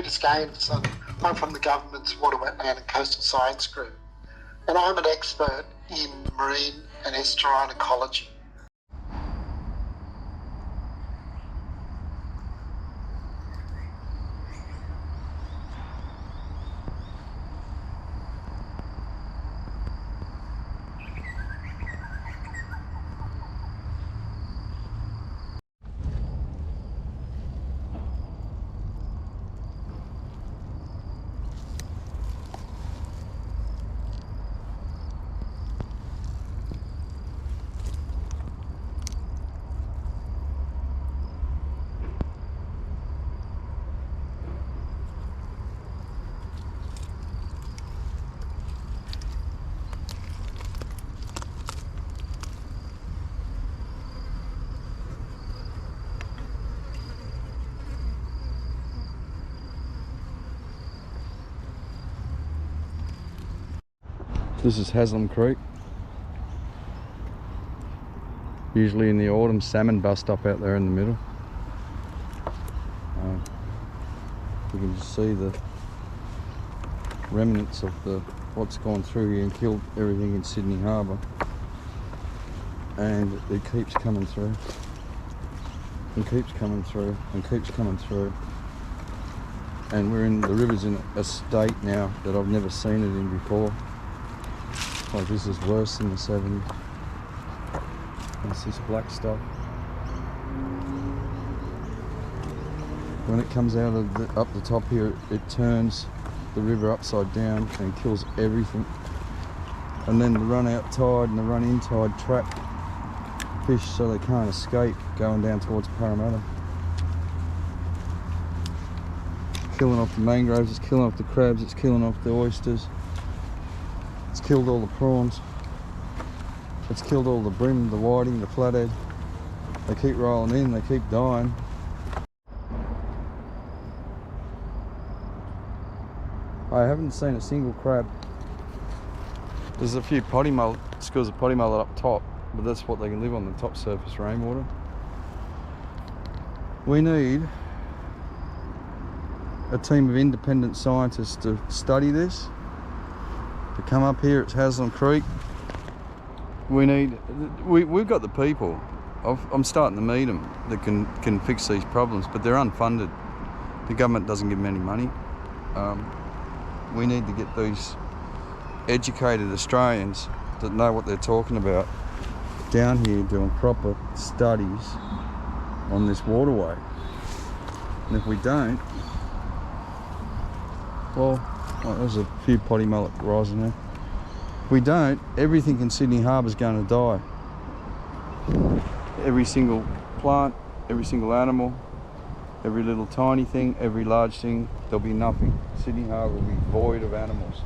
and I'm from the government's Water, Wetland and Coastal Science Group, and I'm an expert in marine and estuarine ecology. This is Haslam Creek. Usually in the autumn, salmon bust up out there in the middle. You can just see the remnants of what's gone through here and killed everything in Sydney Harbour. And it keeps coming through. And keeps coming through. And keeps coming through. And the river's in a state now that I've never seen it in before. Like, this is worse than the 70s. That's this black stuff. When it comes out of up the top here, it turns the river upside down and kills everything. And then the run out tide and the run in tide trap fish so they can't escape going down towards Parramatta. Killing off the mangroves, it's killing off the crabs, it's killing off the oysters. It's killed all the prawns. It's killed all the bream, the whiting, the flathead. They keep rolling in, they keep dying. I haven't seen a single crab. There's a few potty mullet, schools of potty mullet up top, but that's what they can live on, the top surface rainwater. We need a team of independent scientists to study this. To come up here, it's Haslam Creek. We've got the people. I'm starting to meet them that can fix these problems, but they're unfunded. The government doesn't give them any money. We need to get these educated Australians that know what they're talking about down here doing proper studies on this waterway. And if we don't, well, there's a few potty mullet rising there. If we don't, everything in Sydney Harbour is going to die. Every single plant, every single animal, every little tiny thing, every large thing, there'll be nothing. Sydney Harbour will be void of animals.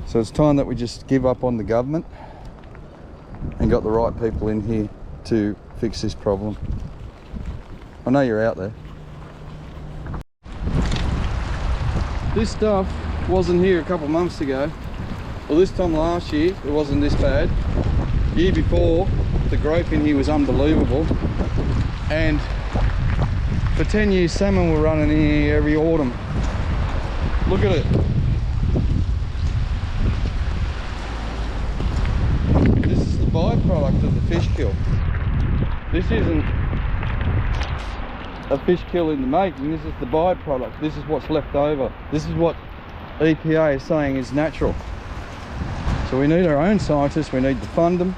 So it's time that we just give up on the government and got the right people in here to fix this problem. I know you're out there. This stuff wasn't here a couple of months ago. Well, this time last year it wasn't this bad. The year before, the growth in here was unbelievable. And for 10 years, salmon were running in here every autumn. Look at it. This is the byproduct of the fish kill. This isn't a fish kill in the making, this is the byproduct. This is what's left over. This is what EPA is saying is natural. So we need our own scientists, we need to fund them,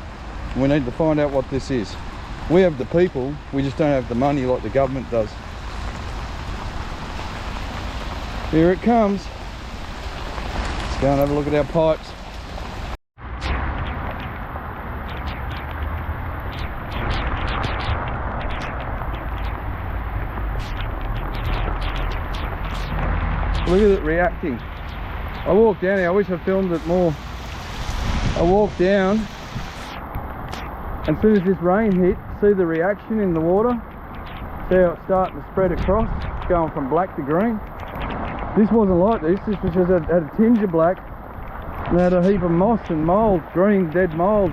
we need to find out what this is. We have the people, we just don't have the money like the government does. Here it comes. Let's go and have a look at our pipes. Look at it reacting. I walked down here, I wish I filmed it more. I walked down, and as soon as this rain hit, see the reaction in the water? See how it's starting to spread across? It's going from black to green. This wasn't like this was just had a tinge of black, and had a heap of moss and mould, green dead mould.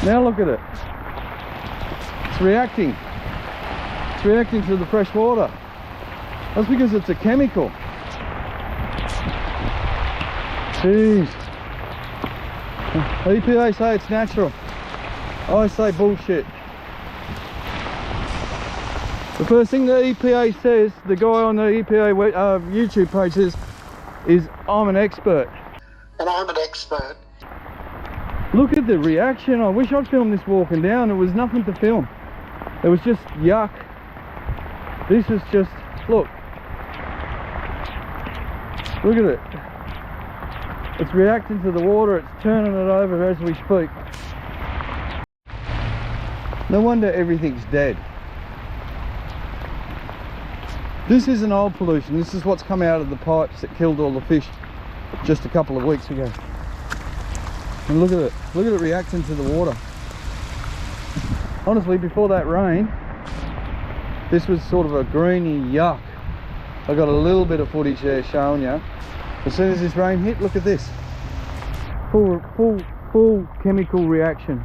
Now look at it. It's reacting. It's reacting to the fresh water. That's because it's a chemical. Jeez. The EPA say it's natural. I say bullshit. The first thing the EPA says, the guy on the EPA YouTube page says, is I'm an expert. And I'm an expert. Look at the reaction. I wish I'd filmed this walking down. There was nothing to film. It was just yuck. This is just, look. Look at it. It's reacting to the water. It's turning it over as we speak. No wonder everything's dead. This isn't old pollution. This is what's come out of the pipes that killed all the fish just a couple of weeks ago. And look at it. Look at it reacting to the water. Honestly, before that rain, this was sort of a greeny yuck. I got a little bit of footage there showing you. As soon as this rain hit, look at this. Full chemical reaction.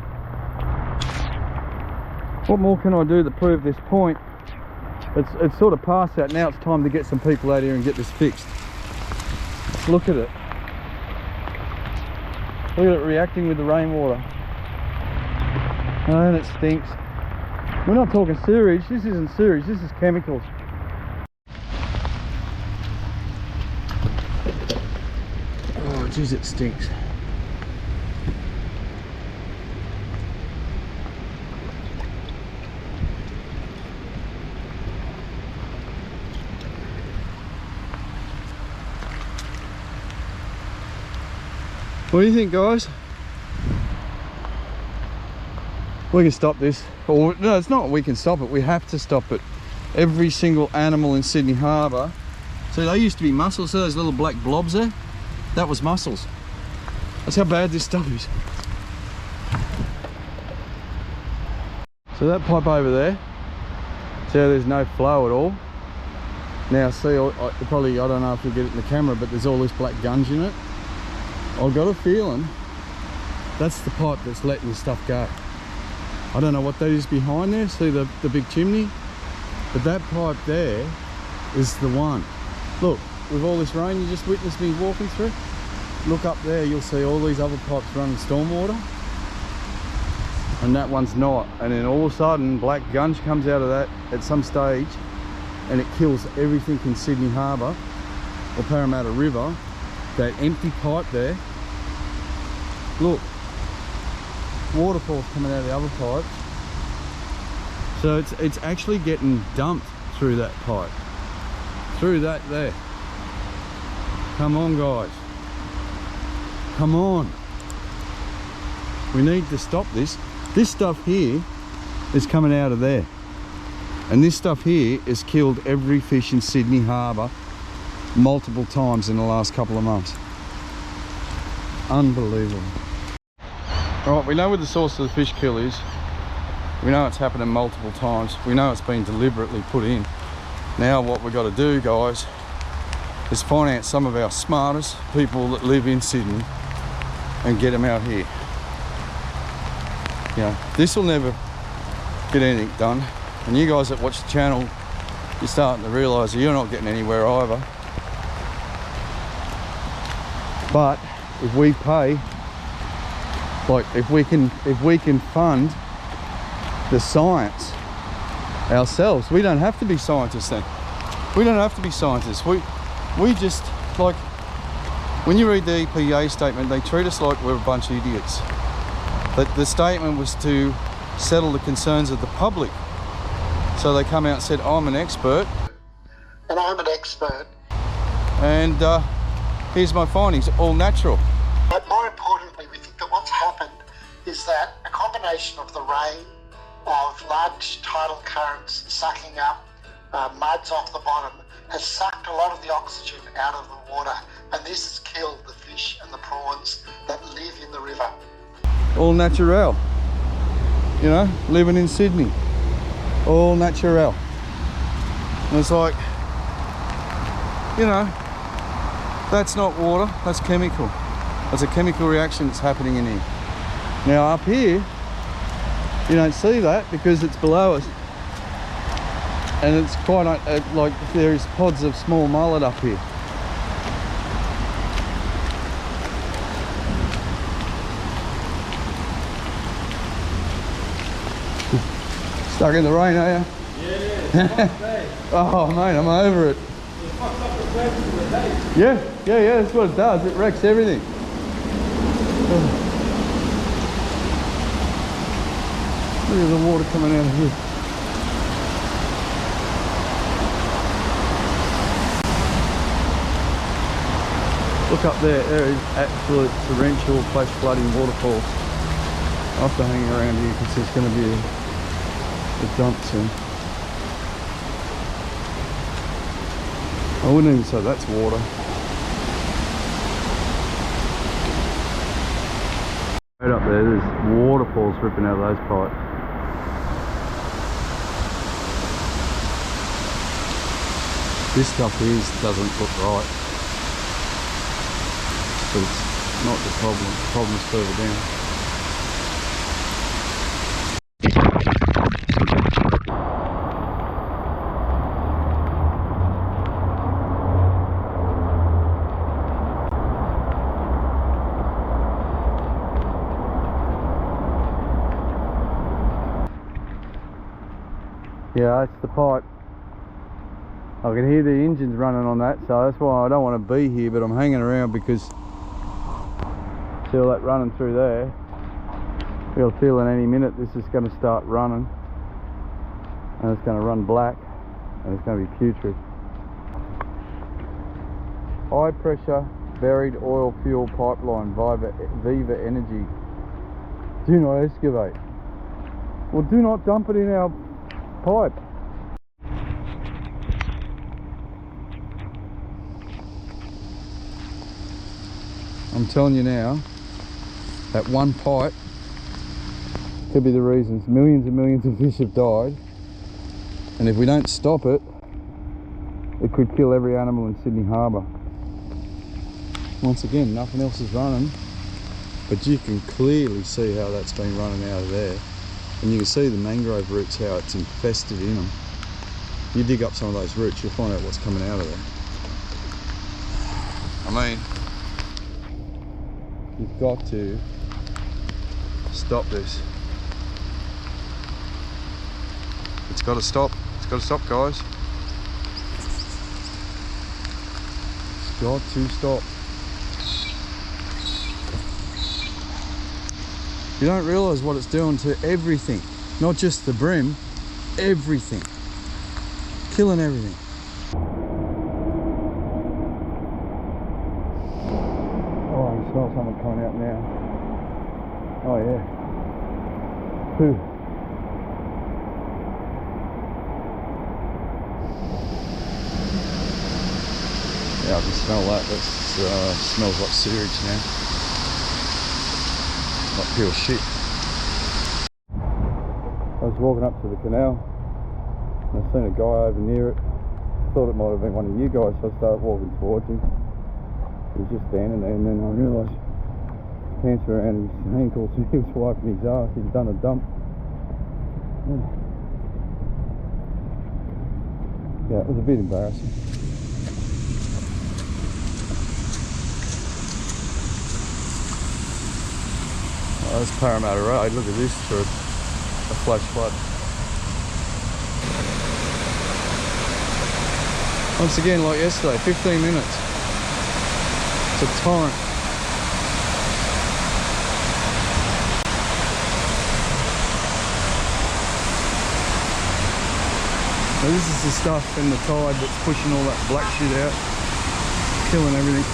What more can I do to prove this point? It's sort of past that. Now it's time to get some people out here and get this fixed. Look at it. Look at it reacting with the rainwater. And it stinks. We're not talking sewage. This isn't sewage. This is chemicals. Oh, geez, it stinks. What do you think, guys? We can stop this. Or no, it's not we can stop it. We have to stop it. Every single animal in Sydney Harbour. So they used to be mussels. So those little black blobs there, that was mussels. That's how bad this stuff is. So that pipe over there, see how there's no flow at all. Now see, probably, I don't know if you'll get it in the camera, but there's all this black gunge in it. I've got a feeling that's the pipe that's letting the stuff go. I don't know what that is behind there. See the big chimney? But that pipe there is the one. Look, with all this rain you just witnessed me walking through, look up there, you'll see all these other pipes running stormwater. And that one's not. And then all of a sudden, black gunge comes out of that at some stage and it kills everything in Sydney Harbour or Parramatta River. That empty pipe there, look, waterfalls coming out of the other pipe. So it's actually getting dumped through that pipe, through that there. Come on, guys, come on. We need to stop this. This stuff here is coming out of there, and this stuff here has killed every fish in Sydney Harbour multiple times in the last couple of months. Unbelievable. Right, we know where the source of the fish kill is. We know it's happening multiple times. We know it's been deliberately put in. Now what we've got to do, guys, is find out some of our smartest people that live in Sydney and get them out here. You know, this will never get anything done. And you guys that watch the channel, you're starting to realise that you're not getting anywhere either. But if we pay, like if we can fund the science ourselves, we don't have to be scientists then. We don't have to be scientists. We just, like, when you read the EPA statement, they treat us like we're a bunch of idiots. But the statement was to settle the concerns of the public. So they come out and said, I'm an expert. And I'm an expert. And here's my findings, all natural. But more importantly, we think that what's happened is that a combination of the rain, of large tidal currents sucking up muds off the bottom, has sucked a lot of the oxygen out of the water, and this has killed the fish and the prawns that live in the river. All natural, you know, living in Sydney, all natural. And it's like, you know, that's not water, that's chemical. That's a chemical reaction that's happening in here. Now up here, you don't see that because it's below us. and it's quite like there's pods of small mullet up here. Stuck in the rain, are you? Yeah. Oh mate, I'm over it. Yeah, that's what it does. It wrecks everything. Look at the water coming out of here. Look up there, there is absolute torrential flash flooding waterfalls. I'll have to hang around here because there's going to be a dump soon. I wouldn't even say that's water. Right up there, there's waterfalls ripping out of those pipes. This stuff here doesn't look right, but it's not the problem. The problem's further down. Yeah, that's the pipe. I can hear the engines running on that, so that's why I don't want to be here, but I'm hanging around because see all that running through there. You'll feel in any minute this is going to start running, and it's going to run black, and it's going to be putrid. High pressure buried oil fuel pipeline, Viva Energy. Do not excavate. Well, do not dump it in our pipe. I'm telling you now, that one pipe could be the reasons millions and millions of fish have died, and if we don't stop it, it could kill every animal in Sydney Harbour. Once again, nothing else is running, but you can clearly see how that's been running out of there. And you can see the mangrove roots, how it's infested in them. You dig up some of those roots, you'll find out what's coming out of there. I mean, you've got to stop this. It's got to stop. It's got to stop, guys. It's got to stop. You don't realise what it's doing to everything, not just the brim, everything, killing everything. Oh, I can smell something coming out now. Oh yeah. Whew. Yeah, I can smell that. That smells like sewage now. Not pure shit. I was walking up to the canal and I seen a guy over near it. Thought it might have been one of you guys, so I started walking towards him. He was just standing there, and then I realised pants were around his ankles and he was wiping his ass. He'd done a dump. Yeah, it was a bit embarrassing. Oh, that's Parramatta Road. Look at this through a flash flood. Once again, like yesterday, 15 minutes. It's a torrent. Now this is the stuff in the tide that's pushing all that black shit out, killing everything.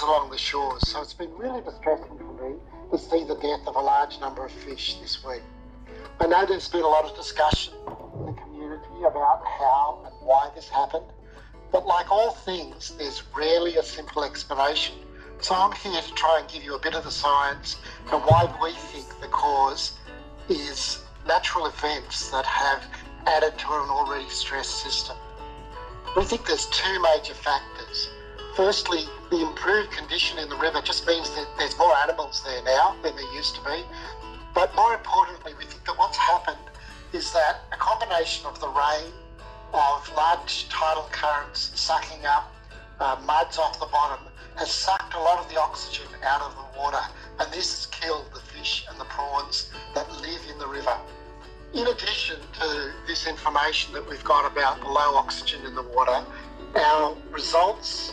Along the shores, so it's been really distressing for me to see the death of a large number of fish this week. I know there's been a lot of discussion in community about how and why this happened. But like all things, there's rarely a simple explanation. So I'm here to try and give you a bit of the science and why we think the cause is natural events that have added to an already stressed system. We think there's two major factors. Firstly, the improved condition in the river just means that there's more animals there now than there used to be. But more importantly, we think that what's happened is that a combination of the rain, of large tidal currents sucking up muds off the bottom, has sucked a lot of the oxygen out of the water, and this has killed the fish and the prawns that live in the river. In addition to this information that we've got about the low oxygen in the water, our results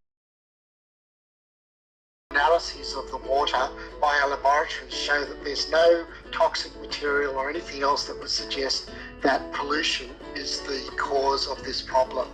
analyses of the water by our laboratories show that there's no toxic material or anything else that would suggest that pollution is the cause of this problem.